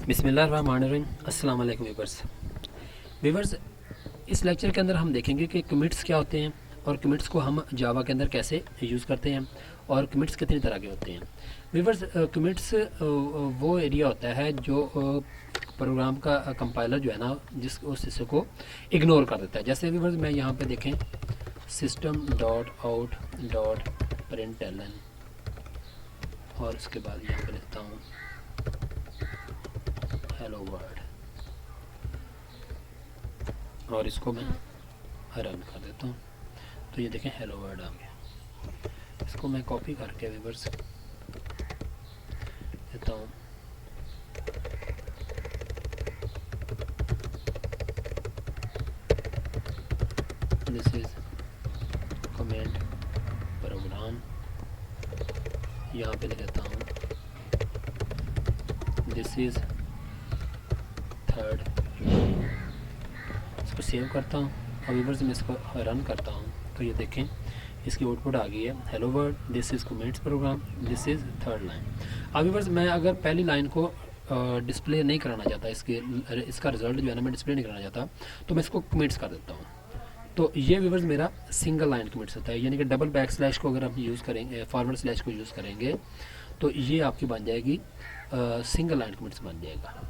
बिस्मिल्लाहिर्रहमानिर्रहीम। अस्सलाम वालेकुम व्यूवर्स, इस लेक्चर के अंदर हम देखेंगे कि कमिट्स क्या होते हैं और कमिट्स को हम जावा के अंदर कैसे यूज़ करते हैं और कमिट्स कितनी तरह के होते हैं। व्यूवर्स, कमिट्स वो एरिया होता है जो प्रोग्राम का कंपाइलर जो है ना, जिस उस हिस्से को इग्नोर कर देता है। जैसे व्यूवर्स मैं यहाँ पे देखें system.out.println और उसके बाद यहाँ पे लिखता हूँ हेलो वर्ल्ड और इसको मैं रन कर देता हूँ। तो ये देखें हेलो वर्ल्ड आ गया। इसको मैं कॉपी करके व्यूवर्स देता हूँ। दिस इज कमेंट प्रोग्राम, यहाँ पे लिख देता हूँ दिस इज थर्ड। इसको सेव करता हूँ और व्यूवर्स मैं इसको रन करता हूँ। तो ये देखें इसकी आउटपुट आ गई है hello world, this is comments program, this is third line. अब व्यूवर्स मैं अगर पहली लाइन को डिस्प्ले नहीं कराना चाहता, इसका रिजल्ट जो है ना मैं डिस्प्ले नहीं कराना चाहता, तो मैं इसको कमेंट्स कर देता हूँ। तो ये व्यूवर्स मेरा सिंगल लाइन कमेंट्स होता है, यानी कि डबल बैक स्लैश को अगर हम यूज़ करेंगे, फॉरवर्ड स्लैश को यूज़ करेंगे तो ये आपकी बन जाएगी सिंगल लाइन कमेंट्स बन जाएगा।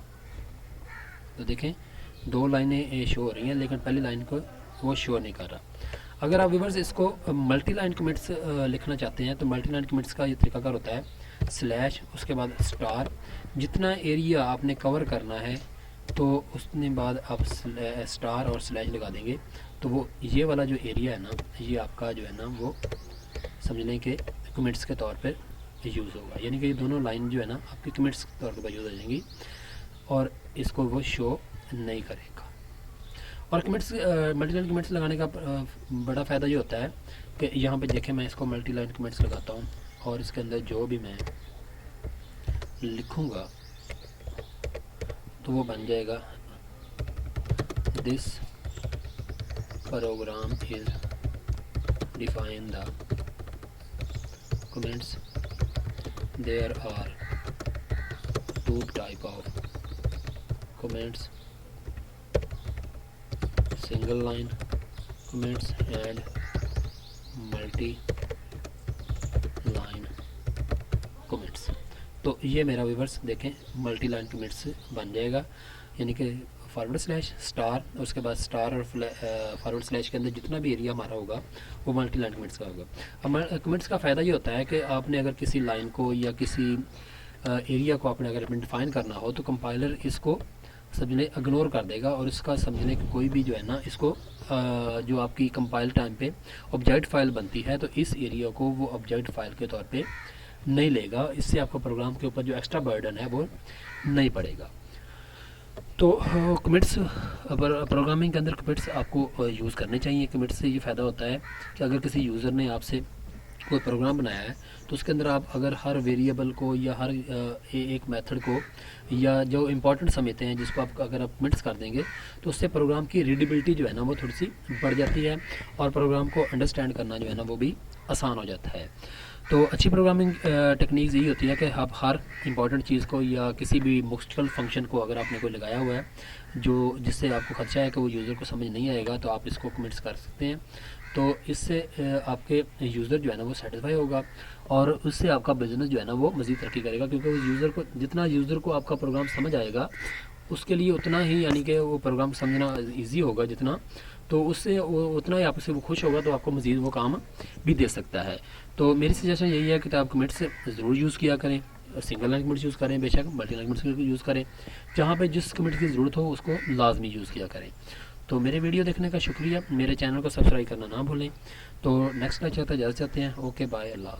तो देखें दो लाइनें शो हो रही हैं लेकिन पहली लाइन को वो शो नहीं कर रहा। अगर आप व्यूवर्स इसको मल्टी लाइन कमेंट्स लिखना चाहते हैं तो मल्टी लाइन कमेंट्स का ये तरीकाकार होता है स्लैश, उसके बाद स्टार। जितना एरिया आपने कवर करना है तो उसके बाद आप स्टार और स्लैश लगा देंगे, तो वो ये वाला जो एरिया है ना, ये आपका जो है ना वो समझने के कमेंट्स के तौर पर यूज़ होगा। यानी कि ये दोनों लाइन जो है ना आपकी कमेंट्स के तौर पर यूज़ हो जाएंगी और इसको वो शो नहीं करेगा। और कमेंट्स मल्टी लाइन कमेंट्स लगाने का बड़ा फ़ायदा ये होता है कि यहाँ पे देखें मैं इसको मल्टी लाइन कमेंट्स लगाता हूँ और इसके अंदर जो भी मैं लिखूँगा तो वो बन जाएगा this program is define the comments, there are two type of comments, single line comments and multi line comments। तो ये मेरा व्यूवर्स देखें मल्टी लाइन कमेंट्स बन जाएगा, यानी कि फॉरवर्ड स्लैश स्टार, उसके बाद स्टार और फॉरवर्ड स्लैश के अंदर जितना भी एरिया हमारा होगा वो मल्टी लाइन कमेंट्स का होगा। अब कमेंट्स का फ़ायदा ये होता है कि आपने अगर किसी लाइन को या किसी एरिया को आपने अगर डिफाइन करना हो तो कंपाइलर इसको समझने इग्नोर कर देगा और इसका समझने की कोई भी जो है ना इसको जो आपकी कंपाइल टाइम पे ऑब्जेक्ट फाइल बनती है तो इस एरिया को वो ऑब्जेक्ट फाइल के तौर पे नहीं लेगा। इससे आपका प्रोग्राम के ऊपर जो एक्स्ट्रा बर्डन है वो नहीं पड़ेगा। तो कमिट्स प्रोग्रामिंग के अंदर कमिट्स आपको यूज़ करने चाहिए। कमिट्स से ये फ़ायदा होता है कि अगर किसी यूज़र ने आपसे कोई प्रोग्राम बनाया है तो उसके अंदर आप अगर हर वेरिएबल को या हर एक मेथड को या जो इम्पोर्टेंट समझते हैं जिसको आप अगर आप कमिट्स कर देंगे तो उससे प्रोग्राम की रीडेबिलिटी जो है ना वो थोड़ी सी बढ़ जाती है और प्रोग्राम को अंडरस्टैंड करना जो है ना वो भी आसान हो जाता है। तो अच्छी प्रोग्रामिंग टेक्निक्स यही होती है कि आप हर इंपॉर्टेंट चीज़ को या किसी भी मुश्किल फंक्शन को अगर आपने कोई लगाया हुआ है जो जिससे आपको खर्चा है कि वो यूज़र को समझ नहीं आएगा तो आप इसको कमिट्स कर सकते हैं। तो इससे आपके यूज़र जो है ना वो सेटिस्फाई होगा और उससे आपका बिज़नेस जो है ना वो मज़ीद तरक्की करेगा, क्योंकि उस यूज़र को जितना यूज़र को आपका प्रोग्राम समझ आएगा उसके लिए उतना ही, यानी कि वो प्रोग्राम समझना इजी होगा जितना, तो उससे उतना ही आपसे वो खुश होगा तो आपको मज़ीद वो काम भी दे सकता है। तो मेरी सजेशन यही है कि आप कमिट्स ज़रूर यूज़ किया करें, सिंगल लाइन कमिट्स यूज़ करें, बेशक मल्टी लाइन कमिट्स यूज़ करें, जहाँ पे जिस कमिट की ज़रूरत हो उसको लाजमी यूज़ किया करें। तो मेरे वीडियो देखने का शुक्रिया, मेरे चैनल को सब्सक्राइब करना ना भूलें। तो नेक्स्ट लेक्चर तक इजाज़त चाहते हैं। ओके बाय, अल्लाह।